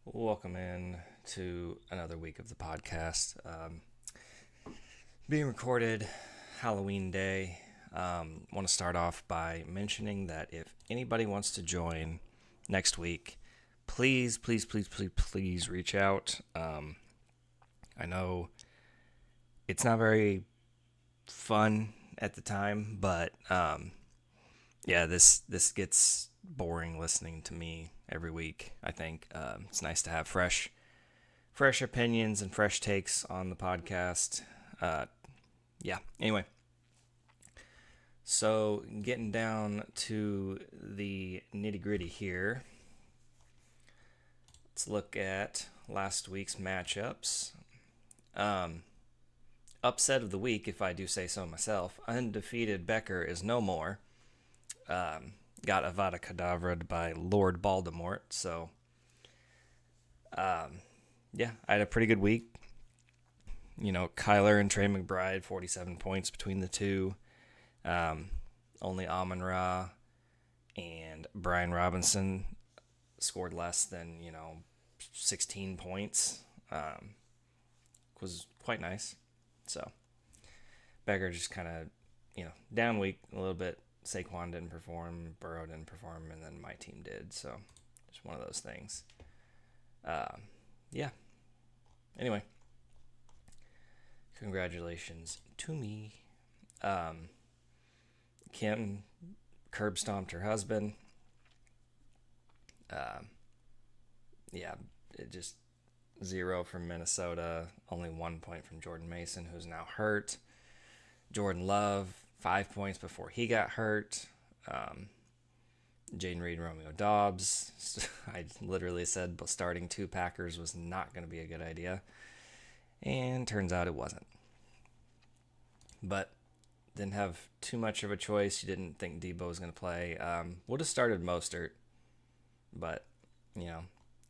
Welcome in to another week of the podcast. Being recorded Halloween Day. Want to start off by mentioning that if anybody wants to join next week, please reach out. I know it's not very fun at the time, but this gets boring listening to me every week. I think it's nice to have fresh opinions and fresh takes on the podcast. Anyway, so getting down to the nitty gritty here, let's look at last week's matchups. Upset of the week, if I do say so myself. Undefeated Becker is no more. Got Avada Kedavra by Lord Voldemort. So, I had a pretty good week. You know, Kyler and Trey McBride, 47 points between the two. Only Amon-Ra and Brian Robinson scored less than, 16 points. Was quite nice. So, Becker just kind of, down week a little bit. Saquon didn't perform, Burrow didn't perform, and then my team did. So, just one of those things. Anyway, congratulations to me. Kim curb stomped her husband. It just 0 from Minnesota. Only 1 point from Jordan Mason, who's now hurt. Jordan Love, 5 points before he got hurt. Jaden Reed, Romeo Dobbs. I literally said starting 2 Packers was not going to be a good idea. And turns out it wasn't. But didn't have too much of a choice. You didn't think Debo was going to play. Would have started Mostert. But,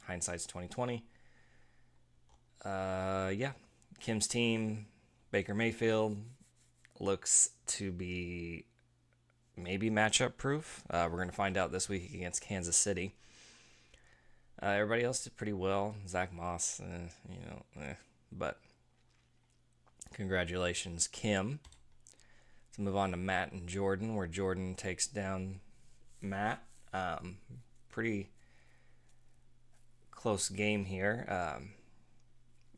hindsight's 2020. Kim's team, Baker Mayfield, looks to be maybe matchup proof. We're going to find out this week against Kansas City. Everybody else did pretty well. Zach Moss, but congratulations, Kim. Let's move on to Matt and Jordan, where Jordan takes down Matt. Pretty close game here.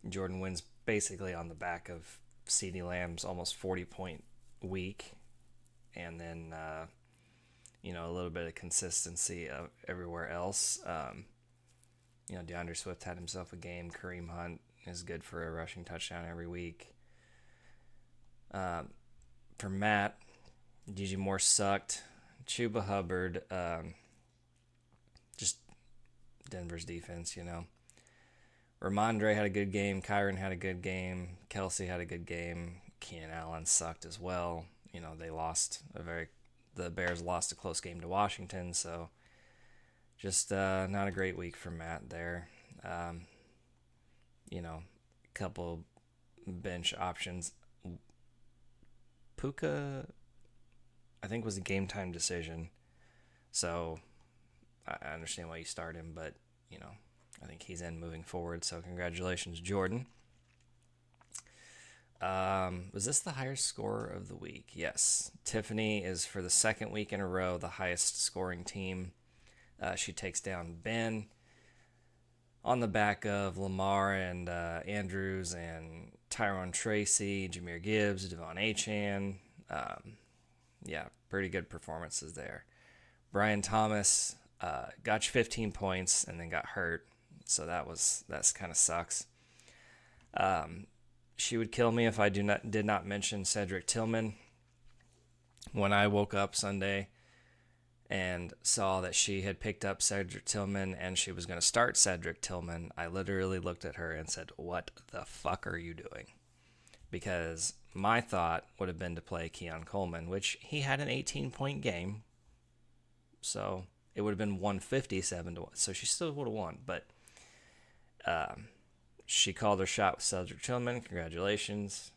Jordan wins basically on the back of CeeDee Lamb's almost 40-point week, and then a little bit of consistency everywhere else. DeAndre Swift had himself a game. Kareem Hunt is good for a rushing touchdown every week. For Matt, DJ Moore sucked. Chuba Hubbard, just Denver's defense, Ramondre had a good game. Kyron had a good game. Kelsey had a good game. Keenan Allen sucked as well. The Bears lost a close game to Washington, so just not a great week for Matt there. Couple bench options. Puka, I think, was a game time decision, so I understand why you start him, but I think he's in moving forward. So congratulations, Jordan. Was this the highest scorer of the week? Yes. Tiffany is, for the second week in a row, the highest scoring team. She takes down Ben on the back of Lamar and Andrews and Tyrone Tracy, Jahmyr Gibbs, Devon Achane. Pretty good performances there. Brian Thomas got you 15 points and then got hurt. So that's kind of sucks. She would kill me if I did not mention Cedric Tillman. When I woke up Sunday and saw that she had picked up Cedric Tillman and she was going to start Cedric Tillman, I literally looked at her and said, "What the fuck are you doing?" Because my thought would have been to play Keon Coleman, which he had an 18-point game. So it would have been 157-1. So she still would have won, but she called her shot with Cedric Tillman. Congratulations.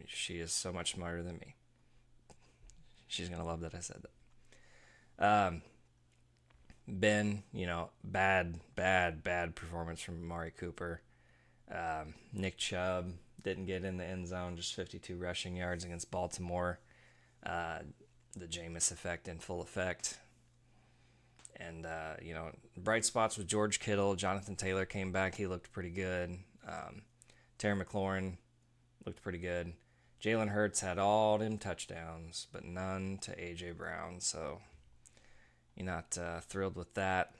She is so much smarter than me. She's going to love that I said that. Ben, bad performance from Amari Cooper. Nick Chubb didn't get in the end zone, just 52 rushing yards against Baltimore. The Jameis effect in full effect. And, bright spots with George Kittle. Jonathan Taylor came back. He looked pretty good. Terry McLaurin looked pretty good. Jalen Hurts had all them touchdowns, but none to A.J. Brown. So you're not thrilled with that.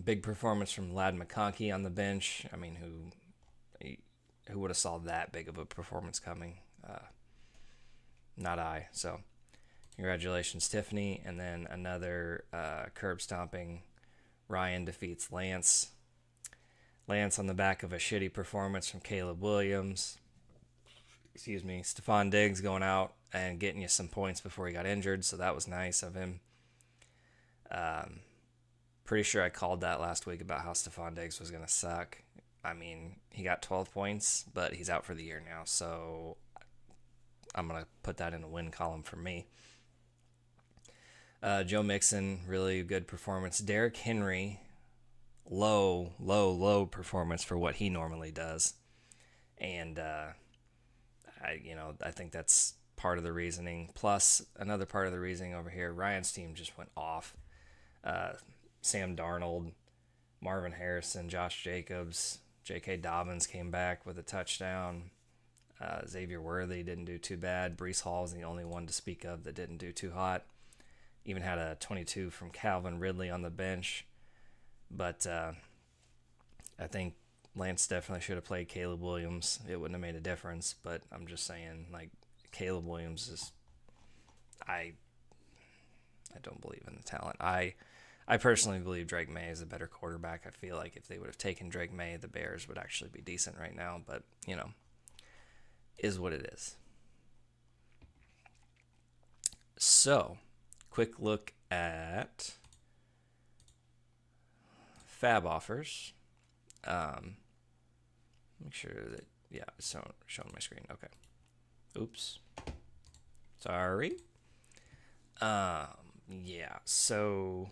Big performance from Ladd McConkey on the bench. I mean, who would have saw that big of a performance coming? Not I. So congratulations, Tiffany. And then another curb stomping. Ryan defeats Lance. Lance on the back of a shitty performance from Caleb Williams. Stephon Diggs going out and getting you some points before he got injured, so that was nice of him. Pretty sure I called that last week about how Stephon Diggs was going to suck. I mean, he got 12 points, but he's out for the year now, so I'm going to put that in the win column for me. Joe Mixon, really good performance. Derrick Henry, low performance for what he normally does. And I think that's part of the reasoning. Plus, another part of the reasoning over here, Ryan's team just went off. Sam Darnold, Marvin Harrison, Josh Jacobs, J.K. Dobbins came back with a touchdown. Xavier Worthy didn't do too bad. Breece Hall was the only one to speak of that didn't do too hot. Even had a 22 from Calvin Ridley on the bench. But I think Lance definitely should have played Caleb Williams. It wouldn't have made a difference, but I'm just saying, Caleb Williams is... I don't believe in the talent. I personally believe Drake May is a better quarterback. I feel like if they would have taken Drake May, the Bears would actually be decent right now, but, is what it is. So, quick look at fab offers. Make sure that, it's showing my screen. Okay. Oops. Sorry. So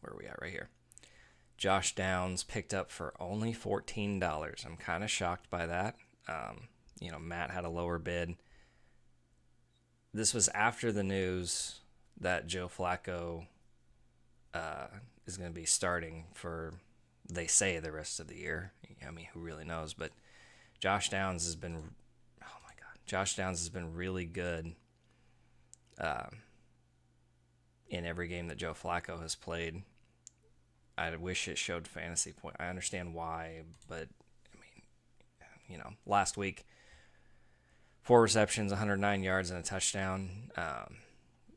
where are we at right here? Josh Downs picked up for only $14. I'm kind of shocked by that. Matt had a lower bid. This was after the news that Joe Flacco is going to be starting for, they say, the rest of the year. I mean, who really knows? But Josh Downs has been really good in every game that Joe Flacco has played. I wish it showed fantasy point. I understand why, but I mean, last week, 4 receptions, 109 yards, and a touchdown. I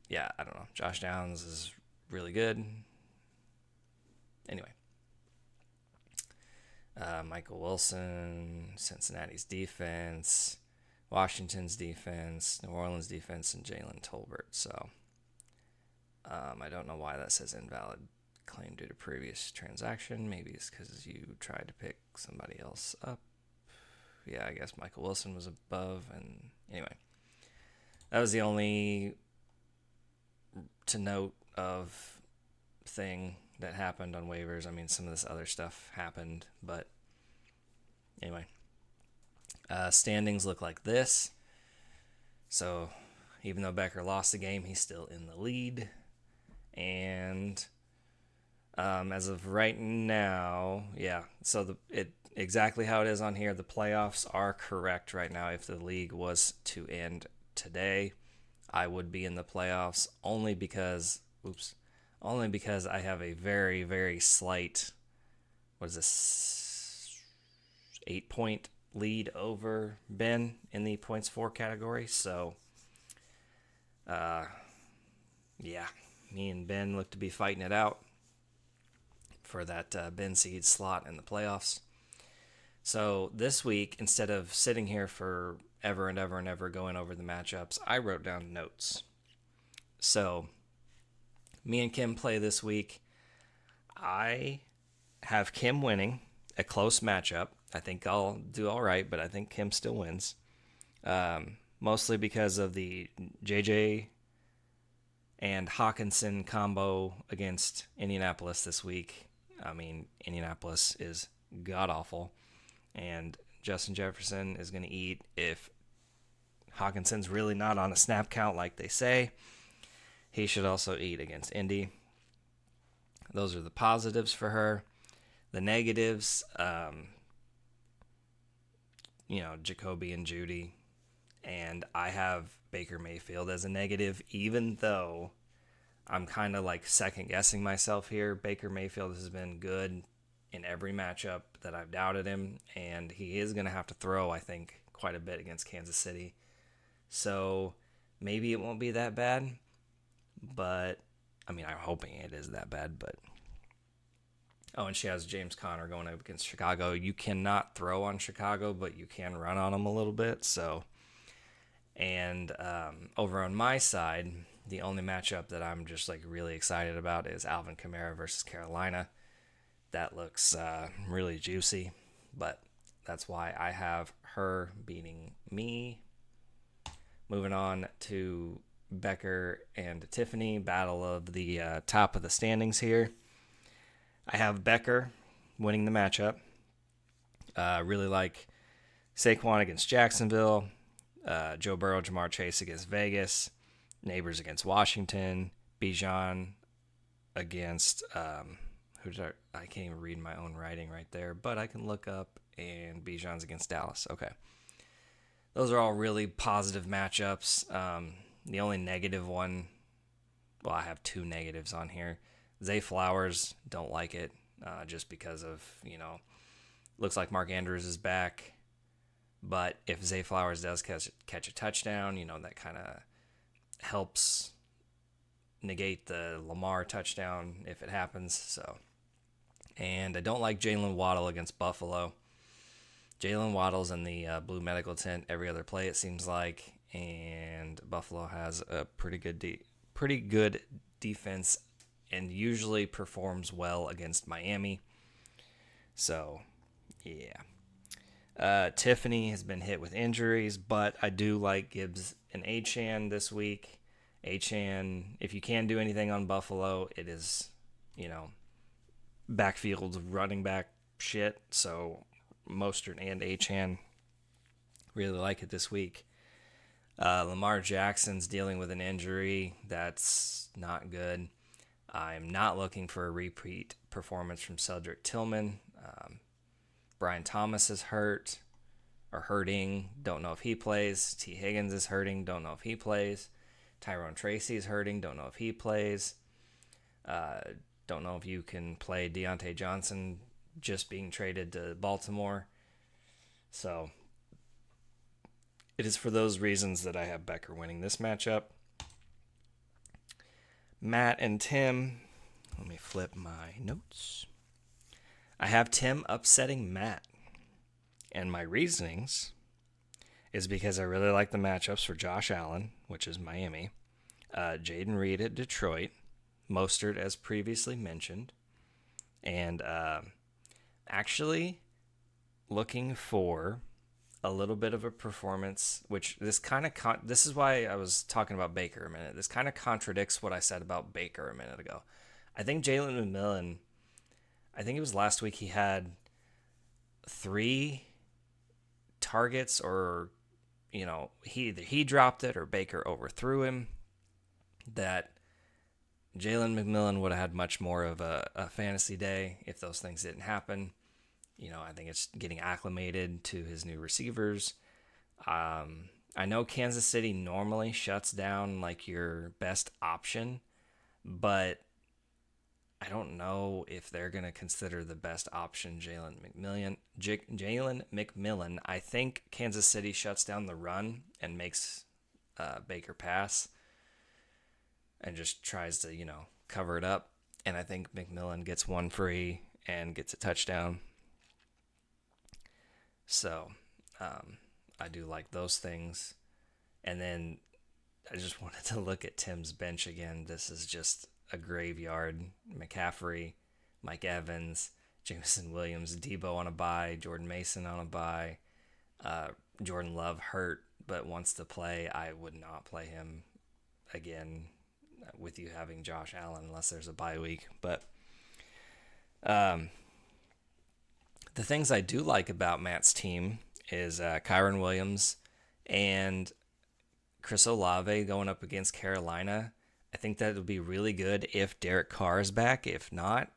don't know. Josh Downs is really good. Anyway. Michael Wilson, Cincinnati's defense, Washington's defense, New Orleans defense, and Jalen Tolbert. So I don't know why that says invalid claim due to previous transaction. Maybe it's because you tried to pick somebody else up. Yeah, I guess Michael Wilson was above. And anyway, that was the only to note of thing that happened on waivers. I mean, some of this other stuff happened, but anyway. Standings look like this. So even though Becker lost the game, he's still in the lead. And as of right now, so exactly how it is on here, the playoffs are correct right now. If the league was to end today, I would be in the playoffs only because I have a very, very slight, 8-point lead over Ben in the points for category. So, me and Ben look to be fighting it out for that Ben seed slot in the playoffs. So this week, instead of sitting here for ever and ever and ever going over the matchups, I wrote down notes. So me and Kim play this week. I have Kim winning a close matchup. I think I'll do all right, but I think Kim still wins. Mostly because of the JJ and Hawkinson combo against Indianapolis this week. I mean, Indianapolis is god awful, and Justin Jefferson is going to eat if Hawkinson's really not on a snap count like they say. He should also eat against Indy. Those are the positives for her. The negatives, Jacoby and Judy. And I have Baker Mayfield as a negative, even though I'm kind of like second guessing myself here. Baker Mayfield has been good in every matchup that I've doubted him, and he is going to have to throw, I think, quite a bit against Kansas City. So maybe it won't be that bad, but I mean, I'm hoping it is that bad, but oh, and she has James Conner going up against Chicago. You cannot throw on Chicago, but you can run on them a little bit. So, and over on my side, the only matchup that I'm just like really excited about is Alvin Kamara versus Carolina. That looks really juicy, but that's why I have her beating me. Moving on to Becker and Tiffany, battle of the top of the standings here. I have Becker winning the matchup. Really like Saquon against Jacksonville, Joe Burrow, Jamar Chase against Vegas, Neighbors against Washington, Bijan against I can't even read my own writing right there, but I can look up, and Bijan's against Dallas. Okay. Those are all really positive matchups. The only negative one, well, I have two negatives on here. Zay Flowers, don't like it, just because of, looks like Mark Andrews is back. But if Zay Flowers does catch a touchdown, that kind of helps negate the Lamar touchdown if it happens. So, and I don't like Jalen Waddle against Buffalo. Jalen Waddle's in the blue medical tent every other play, it seems like, and Buffalo has a pretty good defense and usually performs well against Miami. So, yeah. Tiffany has been hit with injuries, but I do like Gibbs and Achane this week. Achane, if you can do anything on Buffalo, it is, backfield running back shit. So Mostert and Achane really like it this week. Lamar Jackson's dealing with an injury that's not good. I'm not looking for a repeat performance from Cedric Tillman. Brian Thomas is hurting. Don't know if he plays. T. Higgins is hurting. Don't know if he plays. Tyrone Tracy is hurting. Don't know if he plays. Don't know if you can play Deontay Johnson just being traded to Baltimore. So it is for those reasons that I have Becker winning this matchup. Matt and Tim, let me flip my notes. I have Tim upsetting Matt. And my reasonings is because I really like the matchups for Josh Allen, which is Miami, Jaden Reed at Detroit, Mostert as previously mentioned, and actually looking for a little bit of a performance, which this is why I was talking about Baker a minute. This kind of contradicts what I said about Baker a minute ago. I think Jalen McMillan, I think it was last week, he had 3 targets, or he dropped it or Baker overthrew him, that Jalen McMillan would have had much more of a fantasy day if those things didn't happen. I think it's getting acclimated to his new receivers. I know Kansas City normally shuts down like your best option, but I don't know if they're going to consider the best option Jalen McMillan. I think Kansas City shuts down the run and makes Baker pass and just tries to, cover it up. And I think McMillan gets one free and gets a touchdown. So I do like those things. And then I just wanted to look at Tim's bench again. This is just a graveyard. McCaffrey, Mike Evans, Jameson Williams, Debo on a bye, Jordan Mason on a bye, Jordan Love hurt but wants to play. I would not play him again with you having Josh Allen unless there's a bye week. But the things I do like about Matt's team is Kyron Williams and Chris Olave going up against Carolina. I think that would be really good if Derek Carr is back. If not,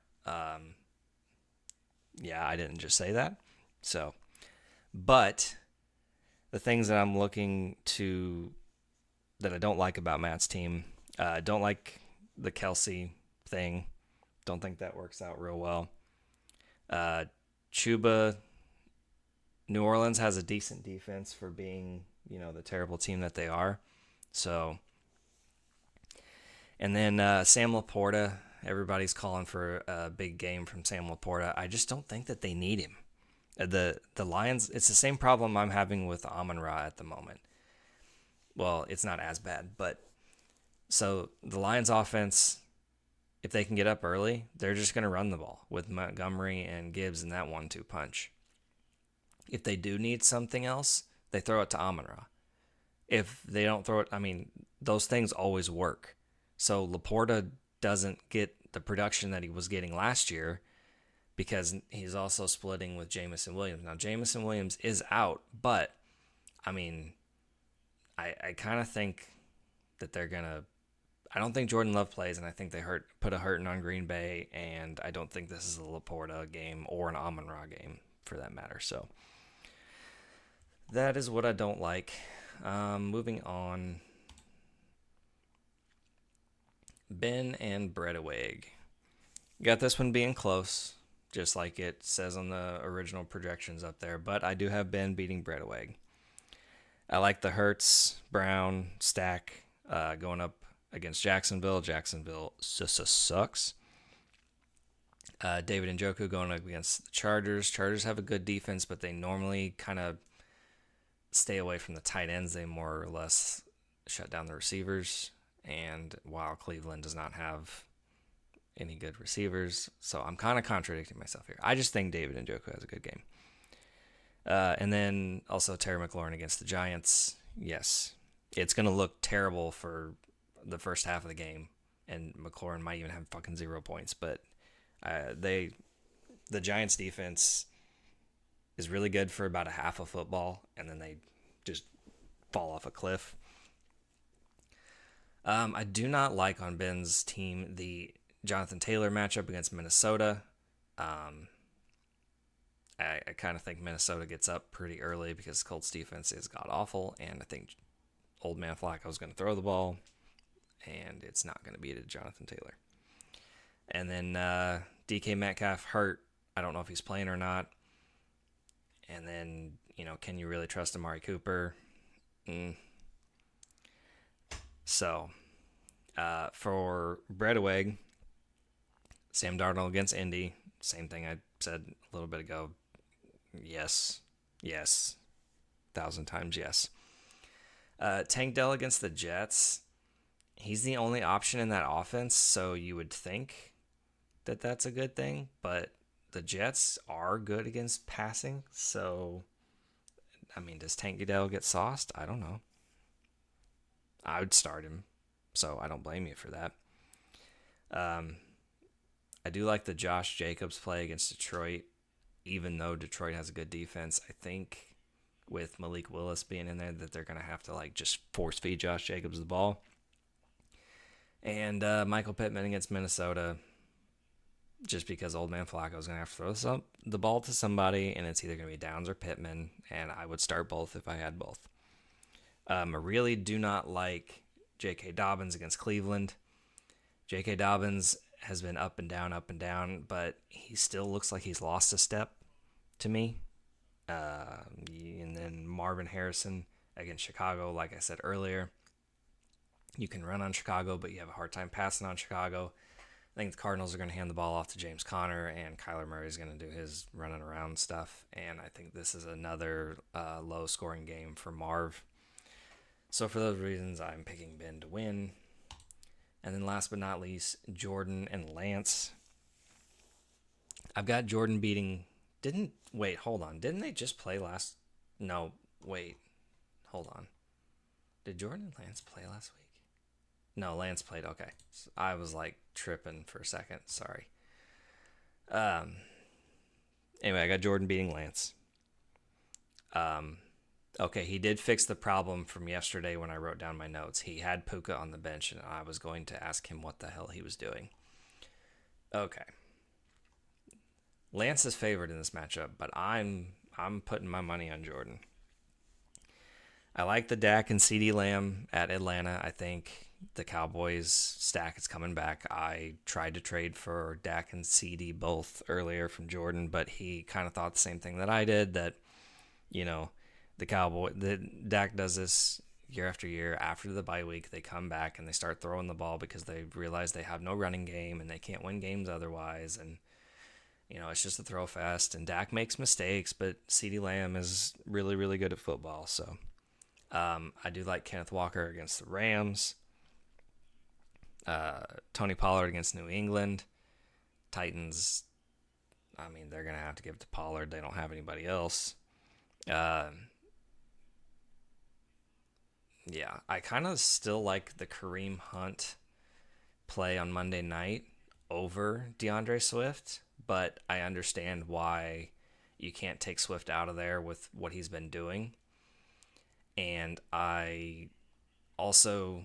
yeah, I didn't just say that. So, but the things that I'm looking to that I don't like about Matt's team, don't like the Kelsey thing. Don't think that works out real well. Chuba, New Orleans has a decent defense for being, the terrible team that they are. So, and then Sam Laporta, everybody's calling for a big game from Sam Laporta. I just don't think that they need him. The Lions, it's the same problem I'm having with Amon-Ra at the moment. Well, it's not as bad, but so the Lions offense, if they can get up early, they're just going to run the ball with Montgomery and Gibbs in that 1-2 punch. If they do need something else, they throw it to Amon-Ra. If they don't throw it, those things always work. So Laporta doesn't get the production that he was getting last year because he's also splitting with Jameson Williams. Now, Jameson Williams is out, but, I kind of think that they're going to... I don't think Jordan Love plays, and I think they put a hurting on Green Bay, and I don't think this is a Laporta game or an Amon-Ra game for that matter. So that is what I don't like. Moving on. Ben and Breadaweg. Got this one being close, just like it says on the original projections up there, but I do have Ben beating Breadaweg. I like the Hurts, Brown, stack going up against Jacksonville. Jacksonville sucks. David Njoku going up against the Chargers. Chargers have a good defense, but they normally kind of stay away from the tight ends. They more or less shut down the receivers. And while Cleveland does not have any good receivers, so I'm kind of contradicting myself here. I just think David Njoku has a good game. And then also Terry McLaurin against the Giants. Yes, it's going to look terrible for the first half of the game, and McLaurin might even have fucking 0 points. But the Giants defense is really good for about a half of football, and then they just fall off a cliff. I do not like on Ben's team the Jonathan Taylor matchup against Minnesota. I kind of think Minnesota gets up pretty early because Colts defense is god-awful, and I think old man Flacco is going to throw the ball, and it's not going to beat it Jonathan Taylor. And then DK Metcalf hurt. I don't know if he's playing or not. And then, can you really trust Amari Cooper? So, for Breadaweg, Sam Darnold against Indy, same thing I said a little bit ago. Yes, 1,000 times yes. Tank Dell against the Jets, he's the only option in that offense, so you would think that that's a good thing, but the Jets are good against passing, so, does Tank Dell get sauced? I don't know. I would start him, so I don't blame you for that. I do like the Josh Jacobs play against Detroit, even though Detroit has a good defense. I think with Malik Willis being in there that they're going to have to just force feed Josh Jacobs the ball. And Michael Pittman against Minnesota, just because old man Flacco is going to have to throw the ball to somebody, and it's either going to be Downs or Pittman, and I would start both if I had both. I really do not like J.K. Dobbins against Cleveland. J.K. Dobbins has been up and down, but he still looks like he's lost a step to me. And then Marvin Harrison against Chicago, like I said earlier. You can run on Chicago, but you have a hard time passing on Chicago. I think the Cardinals are going to hand the ball off to James Conner, and Kyler Murray is going to do his running around stuff. And I think this is another low-scoring game for Marv. So for those reasons, I'm picking Ben to win. And then last but not least, Jordan and Lance. I've got Jordan beating. Hold on. Didn't they just play last? No, wait. Hold on. Did Jordan and Lance play last week? No, Lance played. Okay. So I was like tripping for a second. Sorry. Anyway, I got Jordan beating Lance. Okay, he did fix the problem from yesterday when I wrote down my notes. He had Puka on the bench, and I was going to ask him what the hell he was doing. Okay. Lance is favored in this matchup, but I'm putting my money on Jordan. I like the Dak and CeeDee Lamb at Atlanta. I think the Cowboys stack is coming back. I tried to trade for Dak and CeeDee both earlier from Jordan, but he kind of thought the same thing that I did, that, the Dak does this year after year. After the bye week, they come back and they start throwing the ball because they realize they have no running game and they can't win games otherwise. And, it's just a throw fest. And Dak makes mistakes, but CeeDee Lamb is really, really good at football. So I do like Kenneth Walker against the Rams. Tony Pollard against New England. Titans, they're going to have to give it to Pollard. They don't have anybody else. Yeah, I kind of still like the Kareem Hunt play on Monday night over DeAndre Swift, but I understand why you can't take Swift out of there with what he's been doing. And I also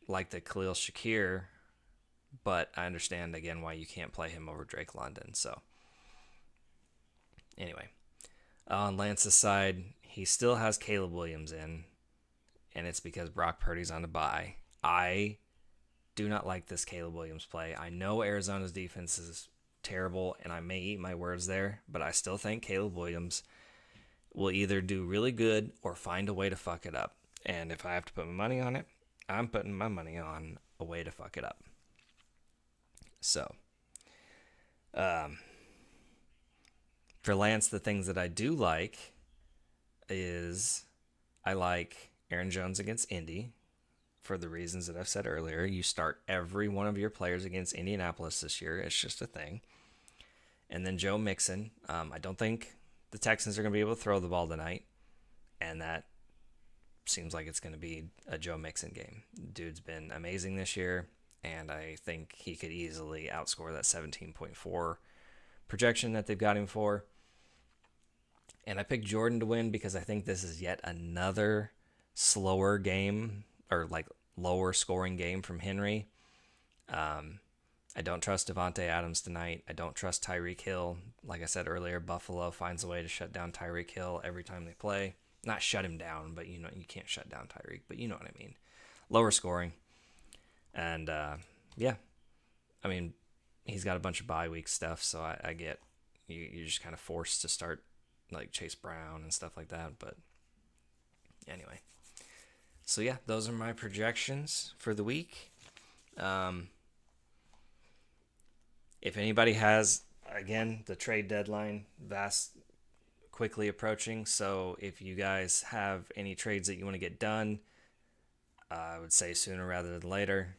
like the Khalil Shakir, but I understand again why you can't play him over Drake London. So anyway, on Lance's side, he still has Caleb Williams in, and it's because Brock Purdy's on a bye. I do not like this Caleb Williams play. I know Arizona's defense is terrible, and I may eat my words there, but I still think Caleb Williams will either do really good or find a way to fuck it up. And if I have to put my money on it, I'm putting my money on a way to fuck it up. So, for Lance, the things that I do like is I like Aaron Jones against Indy for the reasons that I've said earlier. You start every one of your players against Indianapolis this year. It's just a thing. And then Joe Mixon. I don't think the Texans are going to be able to throw the ball tonight, and that seems like it's going to be a Joe Mixon game. Dude's been amazing this year, and I think he could easily outscore that 17.4 projection that they've got him for. And I picked Jordan to win because I think this is yet another slower game, or like lower scoring game from Henry. I don't trust Devontae Adams tonight. I don't trust Tyreek Hill. Like I said earlier, Buffalo finds a way to shut down Tyreek Hill every time they play. Not shut him down, but you can't shut down Tyreek, but you know what I mean. Lower scoring. And he's got a bunch of bye week stuff, so I get you're just kind of forced to start like Chase Brown and stuff like that. But anyway. So yeah, those are my projections for the week. If anybody has, again, the trade deadline quickly approaching. So if you guys have any trades that you want to get done, I would say sooner rather than later.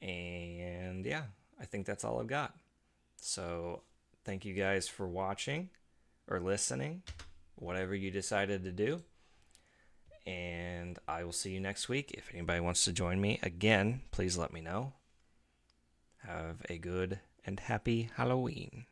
And yeah, I think that's all I've got. So thank you guys for watching or listening, whatever you decided to do. And I will see you next week. If anybody wants to join me again, please let me know. Have a good and happy Halloween.